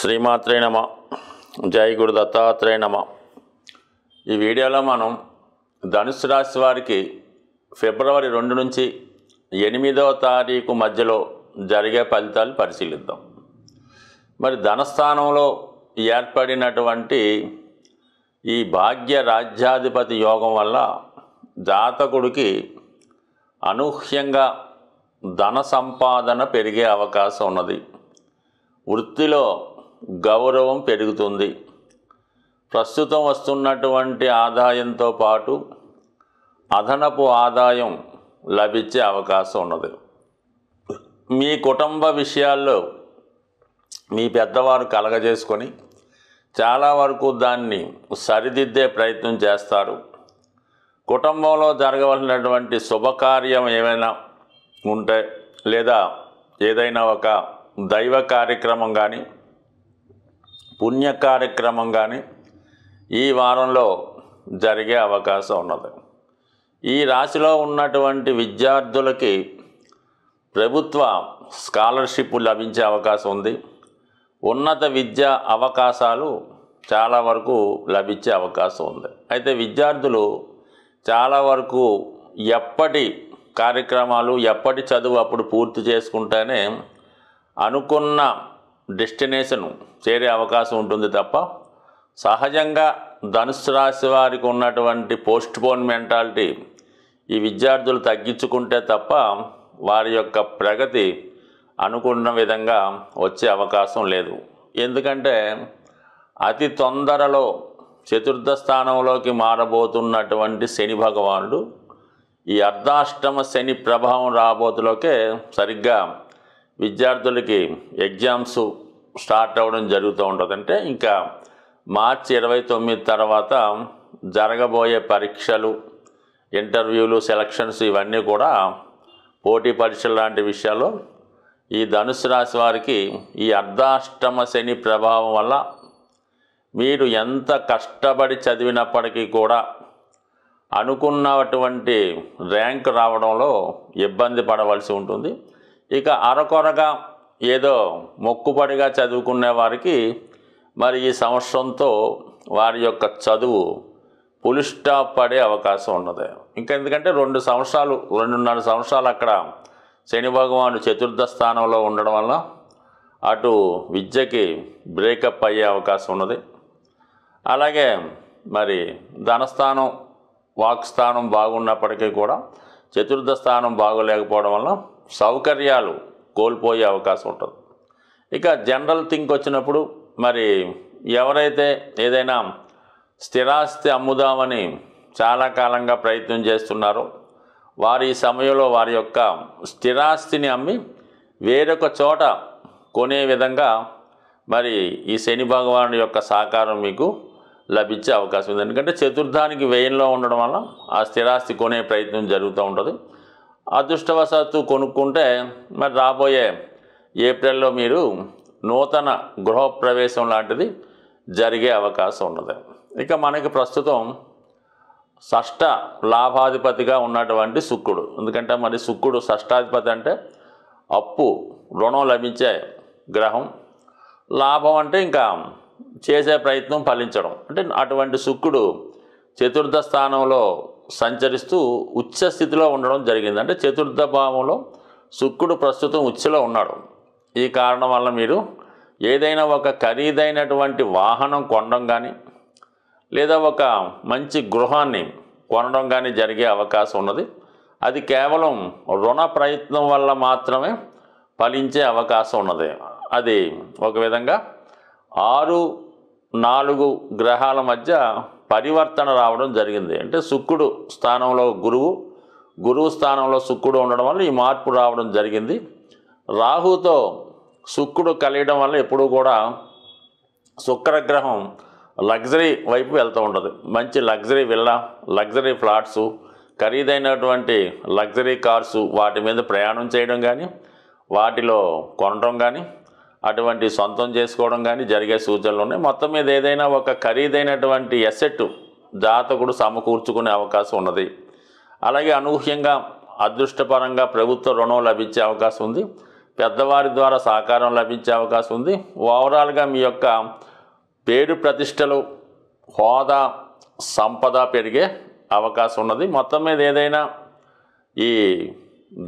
శ్రీమాత్రే నమ. జై గురు దత్తాత్రేయ నమ. ఈ వీడియోలో మనం ధనుసు రాశి వారికి ఫిబ్రవరి 2 నుంచి 8వ తారీఖు మధ్యలో జరిగే ఫలితాలు పరిశీలిద్దాం. మరి ధనస్థానంలో ఏర్పడినటువంటి ఈ భాగ్య రాజ్యాధిపతి యోగం వల్ల జాతకుడికి అనూహ్యంగా ధన సంపాదన పెరిగే అవకాశం ఉన్నది. వృత్తిలో గౌరవం పెరుగుతుంది. ప్రస్తుతం వస్తున్నటువంటి ఆదాయంతో పాటు అదనపు ఆదాయం లభించే అవకాశం ఉన్నది. మీ కుటుంబ విషయాల్లో మీ పెద్దవారు కలగజేసుకొని చాలా వరకు దాన్ని సరిదిద్దే ప్రయత్నం చేస్తారు. కుటుంబంలో జరగవలసినటువంటి శుభకార్యం ఏమైనా ఉంటే లేదా ఏదైనా ఒక దైవ కార్యక్రమం కానీ పుణ్య కార్యక్రమం కానీ ఈ వారంలో జరిగే అవకాశం ఉన్నది. ఈ రాశిలో ఉన్నటువంటి విద్యార్థులకి ప్రభుత్వ స్కాలర్షిప్ లభించే అవకాశం ఉంది. ఉన్నత విద్యా అవకాశాలు చాలా వరకు లభించే అవకాశం ఉంది. అయితే విద్యార్థులు చాలా వరకు ఎప్పటి కార్యక్రమాలు ఎప్పటి చదువు అప్పుడు పూర్తి చేసుకుంటేనే అనుకున్న డెస్టినేషన్ చేరే అవకాశం ఉంటుంది తప్ప సహజంగా ధనుసు రాశి వారికి ఉన్నటువంటి పోస్ట్ పోన్ మెంటాలిటీ ఈ విద్యార్థులు తగ్గించుకుంటే తప్ప వారి యొక్క ప్రగతి అనుకున్న విధంగా వచ్చే అవకాశం లేదు. ఎందుకంటే అతి తొందరలో చతుర్థ స్థానంలోకి మారబోతున్నటువంటి శని భగవానుడు ఈ అర్ధాష్టమ శని ప్రభావం రాబోతులోకే సరిగ్గా విద్యార్థులకి ఎగ్జామ్స్ స్టార్ట్ అవ్వడం జరుగుతూ ఉంటుంది. అంటే ఇంకా మార్చి 29 తర్వాత జరగబోయే పరీక్షలు, ఇంటర్వ్యూలు, సెలక్షన్స్ ఇవన్నీ కూడా పోటీ పరీక్షలు లాంటి విషయాల్లో ఈ ధనుసు రాశి వారికి ఈ అర్ధాష్టమ శని ప్రభావం వల్ల మీరు ఎంత కష్టపడి చదివినప్పటికీ కూడా అనుకున్నటువంటి ర్యాంక్ రావడంలో ఇబ్బంది పడవలసి ఉంటుంది. ఇక అరకొరగా ఏదో మొక్కుబడిగా చదువుకునే వారికి మరి ఈ సంవత్సరంతో వారి యొక్క చదువు ఫుల్ స్టాప్ పడే అవకాశం ఉన్నది. ఇంకా ఎందుకంటే 2.5 సంవత్సరాలు అక్కడ శని భగవాను చతుర్థ స్థానంలో ఉండడం వల్ల అటు విద్యకి బ్రేకప్ అయ్యే అవకాశం ఉన్నది. అలాగే మరి ధనస్థానం వాక్స్థానం బాగున్నప్పటికీ కూడా చతుర్థ స్థానం బాగోలేకపోవడం వల్ల సౌకర్యాలు కోల్పోయే అవకాశం ఉంటుంది. ఇక జనరల్ థింక్ వచ్చినప్పుడు మరి ఎవరైతే ఏదైనా స్థిరాస్తి అమ్ముదామని చాలా కాలంగా ప్రయత్నం చేస్తున్నారో వారి ఈ సమయంలో వారి యొక్క స్థిరాస్తిని అమ్మి వేరొక చోట కొనే విధంగా మరి ఈ శని భగవానుడి యొక్క సహకారం మీకు లభించే అవకాశం ఉంది. ఎందుకంటే చతుర్థానికి వ్యయంలో ఉండడం వల్ల ఆ స్థిరాస్తి కొనే ప్రయత్నం జరుగుతూ ఉంటుంది. అదృష్టవశాత్తు కొనుక్కుంటే మరి రాబోయే ఏప్రిల్లో మీరు నూతన గృహప్రవేశం లాంటిది జరిగే అవకాశం ఉన్నది. ఇక మనకి ప్రస్తుతం షష్ఠ లాభాధిపతిగా ఉన్నటువంటి శుక్రుడు. ఎందుకంటే మరి శుక్రుడు షష్ఠాధిపతి అంటే అప్పు రుణం లభించే గ్రహం. లాభం అంటే ఇంకా చేసే ప్రయత్నం ఫలించడం. అంటే అటువంటి శుక్రుడు చతుర్థ స్థానంలో సంచరిస్తూ ఉచ్చ స్థితిలో ఉండడం జరిగింది. అంటే చతుర్థ భావంలో శుక్రుడు ప్రస్తుతం ఉచ్చలో ఉన్నాడు. ఈ కారణం వల్ల మీరు ఏదైనా ఒక ఖరీదైనటువంటి వాహనం కొనడం కానీ లేదా ఒక మంచి గృహాన్ని కొనడం కానీ జరిగే అవకాశం ఉన్నది. అది కేవలం రుణ ప్రయత్నం వల్ల మాత్రమే ఫలించే అవకాశం ఉన్నది. అది ఒక విధంగా 6-4 గ్రహాల మధ్య పరివర్తన రావడం జరిగింది. అంటే శుక్రుడు స్థానంలో గురువు స్థానంలో శుక్రుడు ఉండడం వల్ల ఈ మార్పు రావడం జరిగింది. రాహుతో శుక్రుడు కలియడం వల్ల ఎప్పుడూ కూడా శుక్రగ్రహం లగ్జరీ వైపు వెళ్తూ ఉంటుంది. మంచి లగ్జరీ విల్లా, లగ్జరీ ఫ్లాట్సు, ఖరీదైనటువంటి లగ్జరీ కార్సు వాటి మీద ప్రయాణం చేయడం కానీ వాటిలో కొనడం కానీ అటువంటి సొంతం చేసుకోవడం కానీ జరిగే సూచనలు ఉన్నాయి. మొత్తం మీద ఏదైనా ఒక ఖరీదైనటువంటి ఎసెట్ జాతకుడు సమకూర్చుకునే అవకాశం ఉన్నది. అలాగే అనూహ్యంగా అదృష్టపరంగా ప్రభుత్వ రుణం లభించే అవకాశం ఉంది. పెద్దవారి ద్వారా సహకారం లభించే అవకాశం ఉంది. ఓవరాల్గా మీ యొక్క పేరు ప్రతిష్టలు, హోదా, సంపద పెరిగే అవకాశం ఉన్నది. మొత్తం మీద ఏదైనా ఈ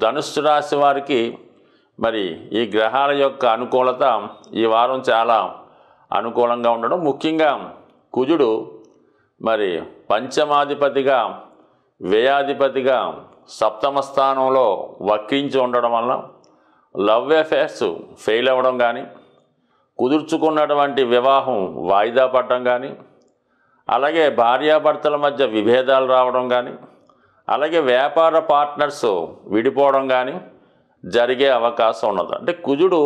ధనుస్సు రాశి వారికి మరి ఈ గ్రహాల యొక్క అనుకూలత ఈ వారం చాలా అనుకూలంగా ఉండడం, ముఖ్యంగా కుజుడు మరి పంచమాధిపతిగా, వ్యయాధిపతిగా సప్తమ స్థానంలో వక్రించి ఉండడం వల్ల లవ్ అఫేర్స్ ఫెయిల్ అవ్వడం కానీ, కుదుర్చుకున్నటువంటి వివాహం వాయిదా పడడం కానీ, అలాగే భార్యాభర్తల మధ్య విభేదాలు రావడం కానీ, అలాగే వ్యాపార పార్ట్నర్స్ విడిపోవడం కానీ జరిగే అవకాశం ఉన్నది. అంటే కుజుడు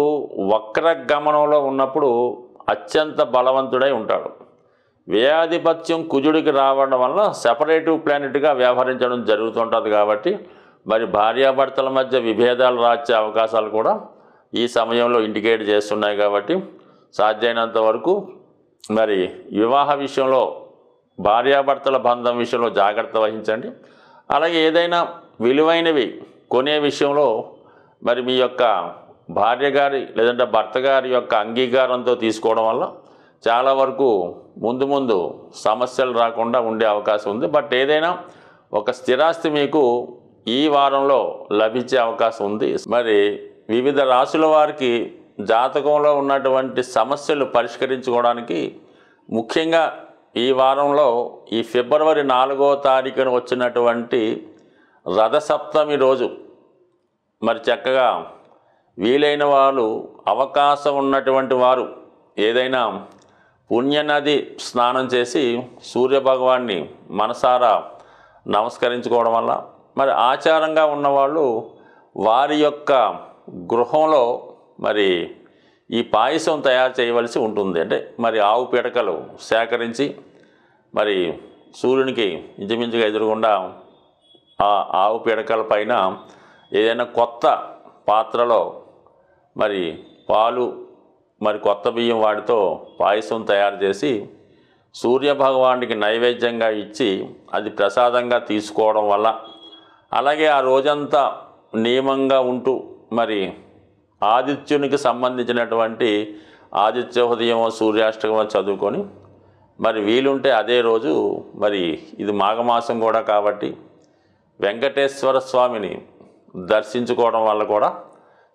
వక్రగమనంలో ఉన్నప్పుడు అత్యంత బలవంతుడై ఉంటాడు. వ్యయాధిపత్యం కుజుడికి రావడం వల్ల సెపరేటివ్ ప్లానెట్గా వ్యవహరించడం జరుగుతుంటుంది. కాబట్టి మరి భార్యాభర్తల మధ్య విభేదాలు రాచే అవకాశాలు కూడా ఈ సమయంలో ఇండికేట్ చేస్తున్నాయి. కాబట్టి సాధ్యమైనంత వరకు మరి వివాహ విషయంలో, భార్యాభర్తల బంధం విషయంలో జాగ్రత్త వహించండి. అలాగే ఏదైనా విలువైనవి కొనే విషయంలో మరి మీ యొక్క భార్య గారి లేదంటే భర్త గారి యొక్క అంగీకారంతో తీసుకోవడం వల్ల చాలా వరకు ముందు సమస్యలు రాకుండా ఉండే అవకాశం ఉంది. బట్ ఏదైనా ఒక స్థిరాస్తి మీకు ఈ వారంలో లభించే అవకాశం ఉంది. మరి వివిధ రాశుల వారికి జాతకంలో ఉన్నటువంటి సమస్యలు పరిష్కరించుకోవడానికి ముఖ్యంగా ఈ వారంలో ఈ ఫిబ్రవరి 4వ తారీఖున వచ్చినటువంటి రథసప్తమి రోజు మరి చక్కగా వీలైన వాళ్ళు, అవకాశం ఉన్నటువంటి వారు ఏదైనా పుణ్యనది స్నానం చేసి సూర్యభగవాన్ని మనసారా నమస్కరించుకోవడం వల్ల, మరి ఆచారంగా ఉన్నవాళ్ళు వారి యొక్క గృహంలో మరి ఈ పాయసం తయారు చేయవలసి ఉంటుంది. అంటే మరి ఆవు పిడకలు సేకరించి మరి సూర్యునికి ఇంచుమించుగా ఎదురుగుండా ఆ ఆవు పిడకల పైన ఏదైనా కొత్త పాత్రలో మరి పాలు, మరి కొత్త బియ్యం వాటితో పాయసం తయారు చేసి సూర్యభగవానికి నైవేద్యంగా ఇచ్చి అది ప్రసాదంగా తీసుకోవడం వల్ల, అలాగే ఆ రోజంతా నియమంగా ఉంటూ మరి ఆదిత్యునికి సంబంధించినటువంటి ఆదిత్య హృదయం, సూర్యాష్టకం చదువుకొని మరి వీలుంటే అదే రోజు మరి ఇది మాఘమాసం కూడా కాబట్టి వెంకటేశ్వర స్వామిని దర్శించుకోవడం వల్ల కూడా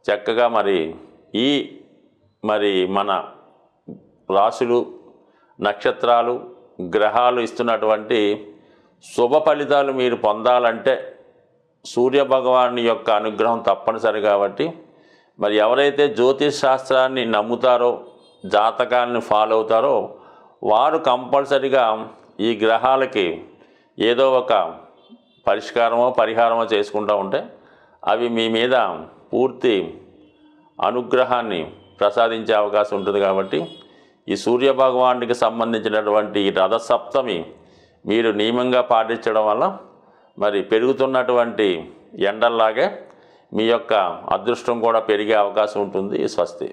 చక్కగా మరి ఈ మరి మన రాశులు, నక్షత్రాలు, గ్రహాలు ఇస్తున్నటువంటి శుభ ఫలితాలు మీరు పొందాలంటే సూర్యభగవాని యొక్క అనుగ్రహం తప్పనిసరి. కాబట్టి మరి ఎవరైతే జ్యోతిష్ శాస్త్రాన్ని నమ్ముతారో, జాతకాన్ని ఫాలో అవుతారో వారు కంపల్సరిగా ఈ గ్రహాలకి ఏదో ఒక పరిష్కారమో పరిహారమో చేసుకుంటూ ఉంటే అవి మీ మీద పూర్తి అనుగ్రహాన్ని ప్రసాదించే అవకాశం ఉంటుంది. కాబట్టి ఈ సూర్యభగవానికి సంబంధించినటువంటి ఈ రథసప్తమి మీరు నియమంగా పాటించడం వల్ల మరి పెరుగుతున్నటువంటి ఎండల్లాగే మీ యొక్క అదృష్టం కూడా పెరిగే అవకాశం ఉంటుంది. స్వస్తి.